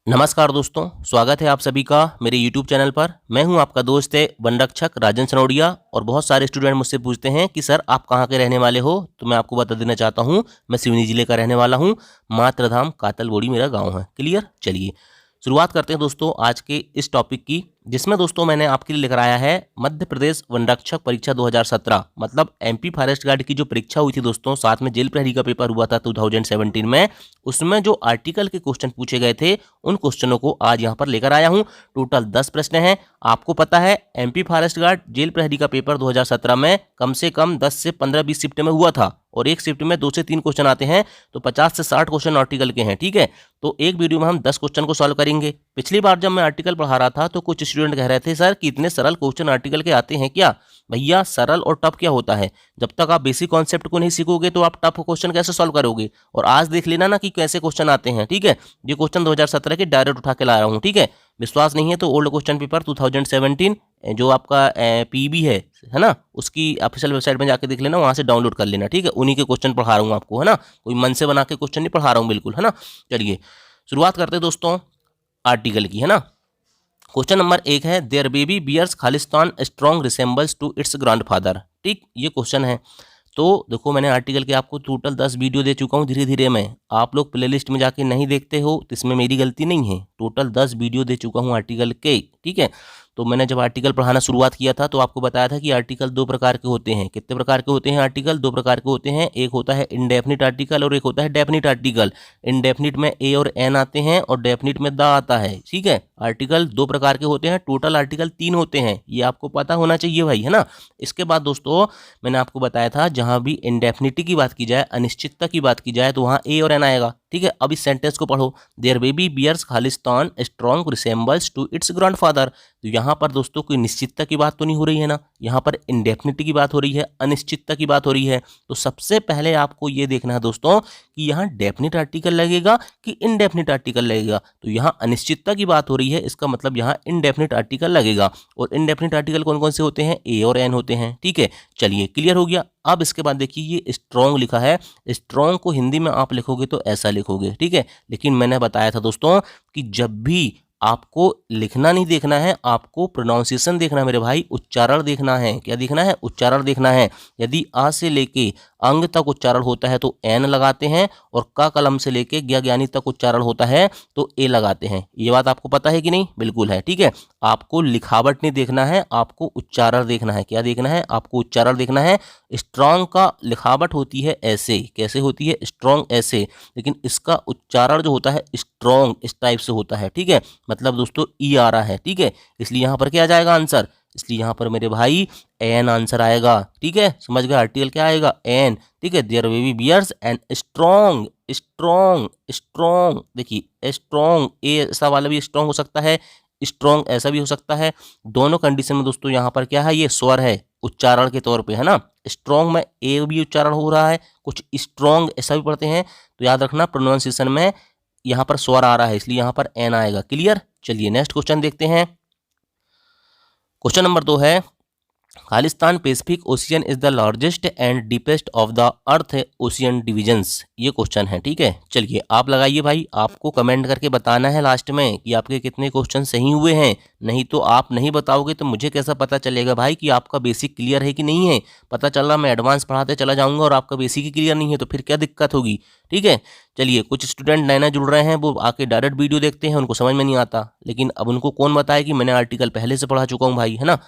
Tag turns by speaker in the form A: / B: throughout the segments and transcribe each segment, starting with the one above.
A: नमस्कार दोस्तों, स्वागत है आप सभी का मेरे YouTube चैनल पर। मैं हूं आपका दोस्त है वन रक्षक राजन सनोडिया। और बहुत सारे स्टूडेंट मुझसे पूछते हैं कि सर आप कहां के रहने वाले हो, तो मैं आपको बता देना चाहता हूं मैं सिवनी जिले का रहने वाला हूं। मात्रधाम कातलबोड़ी मेरा गांव है। क्लियर? चलिए शुरुआत करते हैं दोस्तों आज के इस टॉपिक की, जिसमें दोस्तों मैंने आपके लिए लेकर आया है मध्य प्रदेश वन रक्षक परीक्षा 2017 मतलब एमपी फॉरेस्ट गार्ड की जो परीक्षा हुई थी दोस्तों, साथ में जेल प्रहरी का पेपर हुआ था 2017 में। उसमें जो आर्टिकल के क्वेश्चन पूछे गए थे उन क्वेश्चनों को आज यहाँ पर लेकर आया हूँ। टोटल 10 प्रश्न हैं। आपको पता है एमपी फॉरेस्ट गार्ड जेल प्रहरी का पेपर 2017 में कम से कम 10 से 15-20 शिफ्ट में हुआ था, और एक शिफ्ट में 2 से 3 क्वेश्चन आते हैं, तो 50 से 60 क्वेश्चन आर्टिकल के हैं। ठीक है, तो एक वीडियो में हम 10 क्वेश्चन को सॉल्व करेंगे। पिछली बार जब मैं आर्टिकल पढ़ा रहा था तो कुछ स्टूडेंट कह रहे थे सर कि इतने सरल क्वेश्चन आर्टिकल के आते हैं क्या? भैया सरल और टफ क्या होता है? जब तक आप बेसिक कॉन्सेप्ट को नहीं सीखोगे तो आप टफ क्वेश्चन कैसे सॉल्व करोगे? और आज देख लेना ना कि कैसे क्वेश्चन आते हैं। ठीक है, ये क्वेश्चन 2017 के डायरेक्ट उठा के ला रहा हूँ। ठीक है, विश्वास नहीं है तो ओल्ड क्वेश्चन पेपर 2017 जो आपका पीबी है ना, उसकी ऑफिशियल वेबसाइट में जाके देख लेना, वहाँ से डाउनलोड कर लेना। ठीक है, उन्हीं के क्वेश्चन पढ़ा रहा हूँ आपको, है ना, कोई मन से बना के क्वेश्चन नहीं पढ़ा रहा हूँ बिल्कुल, है ना। चलिए शुरुआत करते हैं दोस्तों आर्टिकल की, है ना। क्वेश्चन नंबर 1 है देयर बेबी बियर्स खालिस्तान strong resembles to its grandfather. ठीक, ये क्वेश्चन है। तो देखो मैंने आर्टिकल के आपको टोटल 10 वीडियो दे चुका हूँ धीरे धीरे मैं। आप लोग प्लेलिस्ट में जाके नहीं देखते हो तो इसमें मेरी गलती नहीं है। टोटल 10 वीडियो दे चुका हूँ आर्टिकल के। ठीक है, तो मैंने जब आर्टिकल पढ़ाना शुरुआत किया था तो आपको बताया था कि आर्टिकल 2 प्रकार के होते हैं। कितने प्रकार के होते हैं आर्टिकल? 2 प्रकार के होते हैं। एक होता है इनडेफिनिट आर्टिकल और एक होता है डेफिनिट आर्टिकल। इनडेफिनिट में ए और एन आते हैं और डेफिनिट में द आता है। ठीक है, आर्टिकल 2 प्रकार के होते हैं, टोटल आर्टिकल 3 होते हैं, ये आपको पता होना चाहिए भाई, है ना। इसके बाद दोस्तों मैंने आपको बताया था जहां भी इनडेफिनिटी की बात की जाए, अनिश्चितता की बात की जाए, तो वहां ए और एन आएगा। ठीक है, अब इस सेंटेंस को पढ़ो, देयर बेबी बियर्स खालिस्तान strong resembles to its grandfather. तो यहाँ पर दोस्तों कोई निश्चितता की बात तो नहीं हो रही है ना, यहाँ पर इंडेफिनिटी की बात हो रही है, अनिश्चितता की बात हो रही है। तो सबसे पहले आपको ये देखना है दोस्तों कि यहाँ डेफिनिट आर्टिकल लगेगा कि इनडेफिनिट आर्टिकल लगेगा। तो यहाँ अनिश्चितता की बात हो रही है, इसका मतलब यहाँ इनडेफिनिट आर्टिकल लगेगा। और इनडेफिनिट आर्टिकल कौन कौन से होते हैं? ए और एन होते हैं। ठीक है, चलिए क्लियर हो गया। अब इसके बाद देखिए ये स्ट्रॉन्ग लिखा है, स्ट्रॉन्ग को हिंदी में आप लिखोगे तो ऐसा लिखोगे। ठीक है, लेकिन मैंने बताया था दोस्तों कि जब भी आपको लिखना नहीं देखना है, आपको प्रोनाउंसिएशन देखना है मेरे भाई, उच्चारण देखना है। क्या देखना है? उच्चारण देखना है। यदि आ से लेके अंग तक उच्चारण होता है तो एन लगाते हैं, और का कलम से लेके ज्ञ ज्ञानी तक उच्चारण होता है तो ए लगाते हैं। ये बात आपको पता है कि नहीं? बिल्कुल है। ठीक है, आपको लिखावट नहीं देखना है, आपको उच्चारण देखना है। क्या देखना है? आपको उच्चारण देखना है। स्ट्रॉन्ग का लिखावट होती है ऐसे, कैसे होती है? स्ट्रॉन्ग ऐसे, लेकिन इसका उच्चारण जो होता है स्ट्रॉन्ग इस टाइप से होता है। ठीक है, मतलब दोस्तों ई आ रहा है। ठीक है, इसलिए यहाँ पर क्या आ जाएगा आंसर? इसलिए यहाँ पर मेरे भाई एन आंसर आएगा। ठीक है, समझ गए? आर्टिकल क्या आएगा? एन। ठीक है, their baby bears an strong, strong, strong. देखिए स्ट्रॉन्ग ए ऐसा वाला भी स्ट्रॉन्ग हो सकता है, स्ट्रॉन्ग ऐसा भी हो सकता है। दोनों कंडीशन में दोस्तों यहाँ पर क्या है? ये स्वर है उच्चारण के तौर पे, है ना। स्ट्रॉन्ग में ए भी उच्चारण हो रहा है, कुछ स्ट्रॉन्ग ऐसा भी पढ़ते हैं। तो याद रखना प्रोनाउंसिएशन में यहाँ पर स्वर आ रहा है, इसलिए यहाँ पर एन आएगा। क्लियर? चलिए नेक्स्ट क्वेश्चन देखते हैं। क्वेश्चन नंबर 2 है Khalistan Pacific ocean is the largest and deepest of the earth ocean divisions. ये क्वेश्चन है। ठीक है, चलिए आप लगाइए भाई, आपको कमेंट करके बताना है लास्ट में कि आपके कितने क्वेश्चन सही हुए हैं। नहीं तो आप नहीं बताओगे तो मुझे कैसा पता चलेगा भाई कि आपका बेसिक क्लियर है कि नहीं है? पता चल रहा मैं एडवांस पढ़ाते चला जाऊंगा और आपका बेसिक ही क्लियर नहीं है, तो फिर क्या दिक्कत होगी? ठीक है, चलिए कुछ स्टूडेंट नए नए जुड़ रहे हैं, वो आके डायरेक्ट वीडियो देखते हैं, उनको समझ में नहीं आता। लेकिन अब उनको कौन बताए कि मैंने आर्टिकल पहले से पढ़ा चुका हूँ भाई, है ना।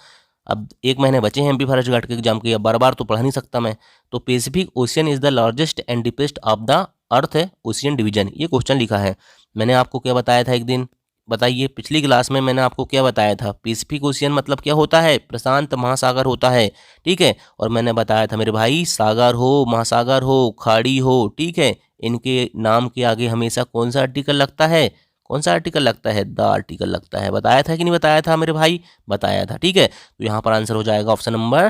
A: अब 1 महीने बचे हैं एमपी फॉरेस्ट गार्ड के एग्जाम के, अब बार बार तो पढ़ा नहीं सकता मैं। तो Pacific ocean is the largest and deepest of the earth ocean division, ये क्वेश्चन लिखा है। मैंने आपको क्या बताया था एक दिन? बताइए, पिछली क्लास में मैंने आपको क्या बताया था? पैसिफिक ओशियन मतलब क्या होता है? प्रशांत महासागर होता है। ठीक है, और मैंने बताया था मेरे भाई सागर हो, महासागर हो, खाड़ी हो, ठीक है, इनके नाम के आगे हमेशा कौन सा आर्टिकल लगता है? कौन सा आर्टिकल लगता है? द आर्टिकल लगता है। बताया था कि नहीं बताया था मेरे भाई? बताया था। ठीक है, तो यहाँ पर आंसर हो जाएगा ऑप्शन नंबर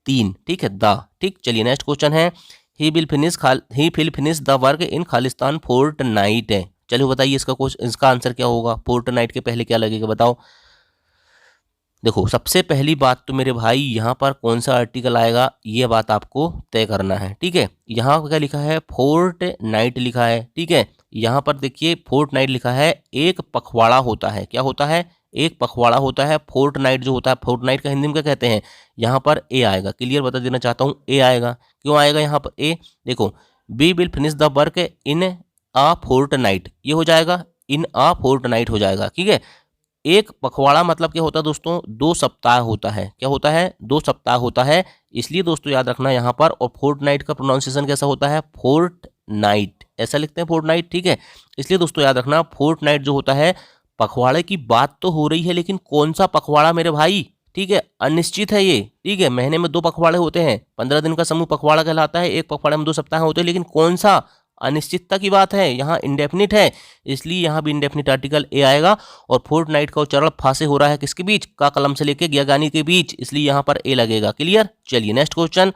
A: 3। ठीक है, द। ठीक, चलिए नेक्स्ट क्वेश्चन है he will finish the work in Khalistan fort night है। चलिए बताइए इसका आंसर क्या होगा? फोर्ट नाइट के पहले क्या लगेगा बताओ? देखो सबसे पहली बात तो मेरे भाई यहाँ पर कौन सा आर्टिकल आएगा ये बात आपको तय करना है। ठीक है, यहाँ क्या लिखा है? फोर्ट नाइट लिखा है। ठीक है, यहाँ पर देखिए फोर्टनाइट लिखा है, एक पखवाड़ा होता है। क्या होता है? एक पखवाड़ा होता है। फोर्टनाइट जो होता है, फोर्टनाइट का हिंदी में क्या कहते हैं? यहाँ पर ए आएगा। क्लियर बता देना चाहता हूँ, ए आएगा। क्यों आएगा यहाँ पर ए? देखो, we will finish the work in a fortnight, ये हो जाएगा इन आ फोर्टनाइट हो जाएगा। ठीक है, एक पखवाड़ा मतलब क्या होता है दोस्तों? 2 सप्ताह होता है। क्या होता है? 2 सप्ताह होता है। इसलिए दोस्तों याद रखना यहाँ पर। और फोर्टनाइट का प्रोनाउंसिएशन कैसा होता है? फोर्टनाइट, ऐसा लिखते हैं फोर्टनाइट। ठीक है, इसलिए दोस्तों याद रखना, फोर्टनाइट जो होता है, पखवाड़े की बात तो हो रही है, लेकिन कौन सा पखवाड़ा मेरे भाई? ठीक है, अनिश्चित है ये। ठीक है, महीने में 2 पखवाड़े होते हैं, 15 दिन का समूह पखवाड़ा कहलाता है। एक पखवाड़े में 2 सप्ताह होते हैं, लेकिन कौन सा? अनिश्चितता की बात है, यहाँ इंडेफिनिट है, इसलिए यहाँ भी इंडेफिनिट आर्टिकल ए आएगा। और फोर्टनाइट का उच्चारण फा से हो रहा है, किसके बीच? का कलम से लेके ज्ञागानी के बीच, इसलिए यहाँ पर ए लगेगा। क्लियर? चलिए next question.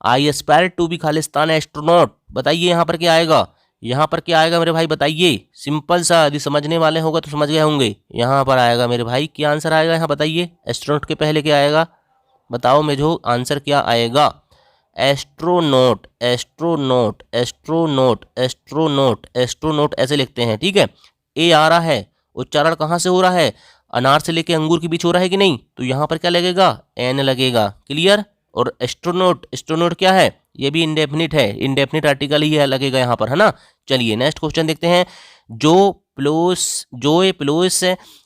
A: I aspire to be खालिस्तान एस्ट्रोनॉट, बताइए यहाँ पर क्या आएगा? यहाँ पर क्या आएगा मेरे भाई? बताइए। सिंपल सा, यदि समझने वाले होगा तो समझ गए होंगे। यहाँ पर आएगा मेरे भाई, क्या आंसर आएगा यहाँ बताइए? एस्ट्रोनॉट के पहले क्या आएगा? बताओ मुझे आंसर क्या आएगा? Astronaut, astronaut, astronaut, astronaut, astronaut ऐसे लिखते हैं। ठीक है, ए आ रहा है, उच्चारण कहाँ से हो रहा है? अनार से लेके अंगूर के बीच हो रहा है कि नहीं? तो यहाँ पर क्या लगेगा? एन लगेगा। क्लियर? और एस्ट्रोनॉट, एस्ट्रोनॉट क्या है? ये भी इंडेफिनिट है, इंडेफिनिट आर्टिकल ही है, लगेगा यहाँ पर, है ना। चलिए नेक्स्ट क्वेश्चन देखते हैं। जो ए प्लोस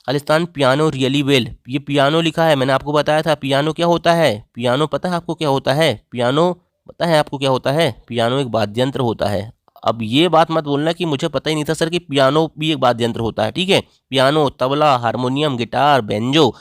A: खालिस्तान पियानो रियली वेल, ये पियानो लिखा है, मैंने आपको बताया था पियानो क्या होता है। पियानो पता है आपको क्या होता है? पियानो पता है आपको क्या होता है? पियानो एक वाद्य यंत्र होता है। अब ये बात मत बोलना कि मुझे पता ही नहीं था सर कि पियानो भी एक वाद्य यंत्र होता है। ठीक है, piano, tabla, harmonium, guitar, banjo,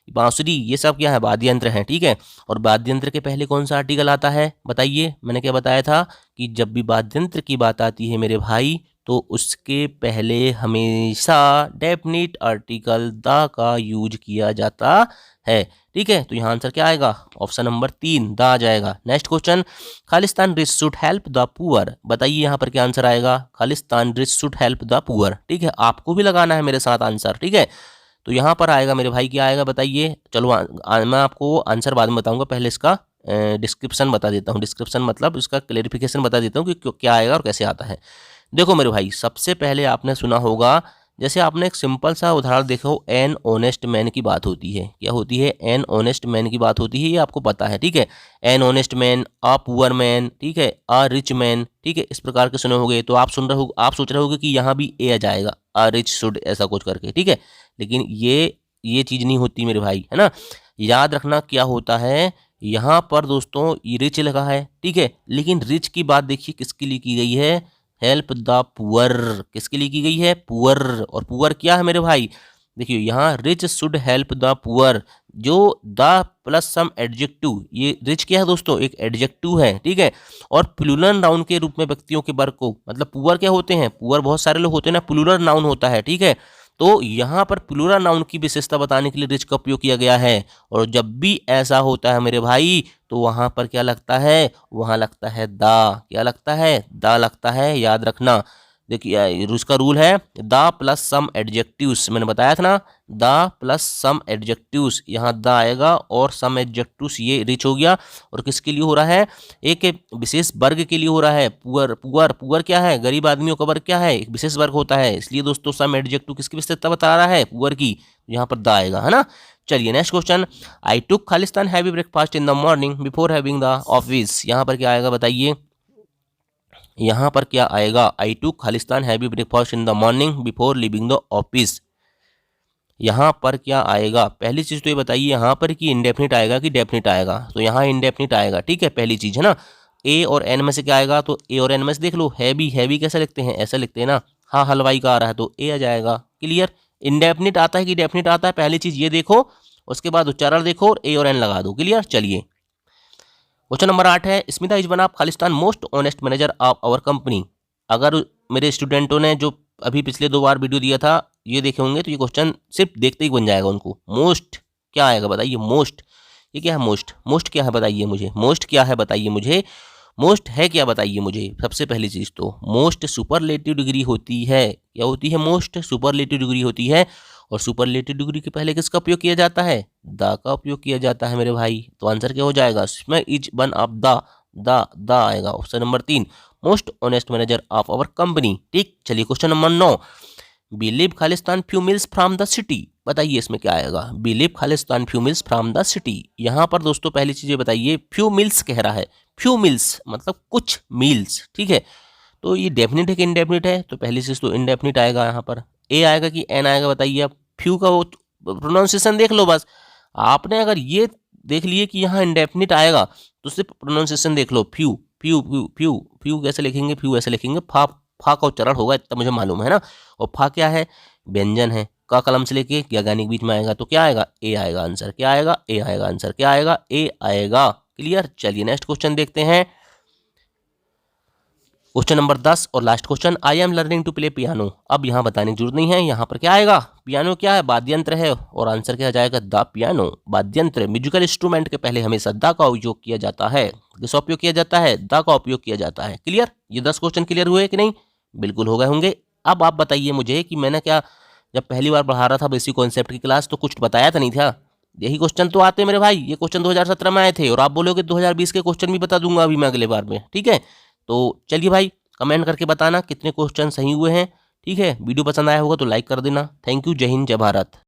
A: बांसुरी, ये सब क्या है? वाद्य यंत्र हैं। ठीक है, और वाद्य यंत्र के पहले कौन सा आर्टिकल आता है? बताइए। मैंने क्या बताया था कि जब भी वाद्य यंत्र की बात आती है मेरे भाई, तो उसके पहले हमेशा डेफिनिट आर्टिकल द का यूज किया जाता है। ठीक है, तो यहाँ आंसर क्या आएगा? ऑप्शन नंबर 3 द आ जाएगा। Next question. Khalistan rich should help the poor, बताइए यहाँ पर क्या आंसर आएगा? Khalistan rich should help the poor. ठीक है, आपको भी लगाना है मेरे साथ आंसर। ठीक है, तो यहाँ पर आएगा मेरे भाई, क्या आएगा बताइए? चलो मैं आपको आंसर बाद में बताऊंगा, पहले इसका डिस्क्रिप्शन बता देता हूँ। डिस्क्रिप्शन मतलब इसका क्लेरिफिकेशन बता देता हूँ कि क्या आएगा और कैसे आता है। देखो मेरे भाई, सबसे पहले आपने सुना होगा, जैसे आपने एक सिंपल सा उदाहरण देखो, एन ऑनेस्ट मैन की बात होती है। क्या होती है? एन ऑनेस्ट मैन की बात होती है, ये आपको पता है। ठीक है, an honest man, a poor man, ठीक है, अ रिच मैन। ठीक है, इस प्रकार के सुने होंगे, तो आप सोच रहे होगे कि यहाँ भी ए आ जाएगा, अ रिच शुड, ऐसा कुछ करके। ठीक है, लेकिन ये चीज़ नहीं होती मेरे भाई, है ना। याद रखना क्या होता है यहाँ पर दोस्तों, रिच लगा है। ठीक है, लेकिन रिच की बात देखिए किसके लिए की गई है? हेल्प द पुअर, किसके लिए की गई है? पुअर। और पुअर क्या है मेरे भाई? देखिए यहाँ rich should help the poor, जो द प्लस सम एडजेक्टिव, ये रिच क्या है दोस्तों? एक एडजेक्टिव है। ठीक है, और प्लूरल नाउन के रूप में व्यक्तियों के वर्ग को, मतलब पुअर क्या होते हैं? पुअर बहुत सारे लोग होते हैं ना, प्लूरल नाउन होता है। ठीक है, तो यहाँ पर प्लूरल नाउन की विशेषता बताने के लिए रिच का उपयोग किया गया है। और जब भी ऐसा होता है मेरे भाई, तो वहां पर क्या लगता है? वहां लगता है दा। क्या लगता है? दा लगता है, याद रखना। देखिए उसका रूल है द प्लस सम एडजेक्टिव्स, मैंने बताया था ना, द प्लस सम एडजेक्टिव्स, यहाँ द आएगा और सम एडजेक्टिव्स, ये रिच हो गया। और किसके लिए हो रहा है? एक विशेष वर्ग के लिए हो रहा है। पुअर, पुअर, पुअर क्या है? गरीब आदमियों का वर्ग क्या है? एक विशेष वर्ग होता है। इसलिए दोस्तों सम एडजेक्टिव किसकी विशेषता बता रहा है? पुअर की, यहाँ पर द आएगा, है ना। चलिए नेक्स्ट क्वेश्चन। आई टुक खालिस्तान heavy breakfast in the morning before having the office, यहाँ पर क्या आएगा बताइए? यहाँ पर क्या आएगा? आई टुक खालिस्तान heavy breakfast in the morning before leaving the office, यहाँ पर क्या आएगा? पहली चीज तो ये बताइए यहाँ पर कि इंडेफिनिट आएगा कि डेफिनिट आएगा? तो यहाँ इंडेफिनिट आएगा। ठीक है, पहली चीज है ना। ए और एन में से क्या आएगा? तो ए और एन में से देख लो, हैवी, हैवी कैसे लिखते हैं? ऐसा लिखते हैं ना। हाँ, हलवाई का आ रहा है तो ए आ जाएगा। क्लियर? इंडेफिनिट आता है कि डेफिनिट आता है? पहली चीज ये देखो, उसके बाद उच्चारण देखो और ए और एन लगा दो। क्लियर? चलिए क्वेश्चन नंबर 8 है, स्मिता इज वन ऑफ खालिस्तान most honest manager of our company. अगर मेरे स्टूडेंटों ने जो अभी पिछले 2 बार वीडियो दिया था ये देखे होंगे, तो ये क्वेश्चन सिर्फ देखते ही बन जाएगा उनको। मोस्ट क्या आएगा बताइए? मोस्ट, ये क्या है? मोस्ट, मोस्ट क्या है बताइए मुझे? मोस्ट क्या है बताइए मुझे? मोस्ट है क्या बताइए मुझे? सबसे पहली चीज तो मोस्ट सुपरलेटिव डिग्री होती है। क्या होती है? मोस्ट सुपरलेटिव डिग्री होती है। और सुपरलेटिव डिग्री के पहले किसका उपयोग किया जाता है? द का उपयोग किया जाता है मेरे भाई। तो आंसर क्या हो जाएगा? इसमें is one of the, the आएगा, option number 3। Most honest manager of our company. ठीक, चलिए क्वेश्चन नंबर 9, वी लीव खालिस्तान few miles from the city. बताइए इसमें क्या आएगा। वी लीव खालिस्तान few miles from the city. यहाँ पर दोस्तों पहली चीज़ ये बताइए, फ्यू मिल्स कह रहा है, फ्यू मिल्स मतलब कुछ मील्स। ठीक है, तो ये डेफिनेट है कि इनडेफिनेट है, तो पहली चीज़ तो इनडेफिनेट आएगा। यहाँ पर ए आएगा कि एन आएगा, बताइए आप। फ्यू का वो प्रोनाउंसिएशन देख लो बस। आपने अगर ये देख लिए कि यहाँ इनडेफिनेट आएगा तो सिर्फ प्रोनाउंसिएशन देख लो। Few few few few few कैसे लिखेंगे, फ्यू ऐसे लिखेंगे, फा फा का उच्चारण होगा, इतना मुझे मालूम है ना। और फा क्या है, व्यंजन है। का कलम से लेके ज्ञानिक बीच में आएगा, तो क्या आएगा, ए आएगा आंसर। क्या आएगा, ए आएगा आंसर। क्या आएगा, ए आएगा। क्लियर। चलिए नेक्स्ट क्वेश्चन देखते हैं, क्वेश्चन नंबर 10 और last question, I am learning to play piano. अब यहाँ बताने की जरूरत नहीं है, यहाँ पर क्या आएगा, पियानो क्या है, वाद्यंत्र है, और आंसर क्या जाएगा, द पियानो। वाद्यंत्र, म्यूजिकल इंस्ट्रूमेंट के पहले हमेशा द का उपयोग किया जाता है। किसका उपयोग किया जाता है, द का उपयोग किया जाता है। क्लियर। ये 10 क्वेश्चन क्लियर हुए कि नहीं, बिल्कुल हो गए होंगे। अब आप बताइए मुझे कि मैंने क्या, जब पहली बार पढ़ा रहा था बेसिक कॉन्सेप्ट की क्लास, तो कुछ बताया तो नहीं था। यही क्वेश्चन तो आते मेरे भाई, ये क्वेश्चन 2017 में आए थे, और आप बोलोगे 2020 के क्वेश्चन भी बता दूंगा अभी मैं अगले बार में। ठीक है, तो चलिए भाई कमेंट करके बताना कितने क्वेश्चन सही हुए हैं। ठीक है, वीडियो पसंद आया होगा तो लाइक कर देना। थैंक यू, जय हिंद, जय भारत।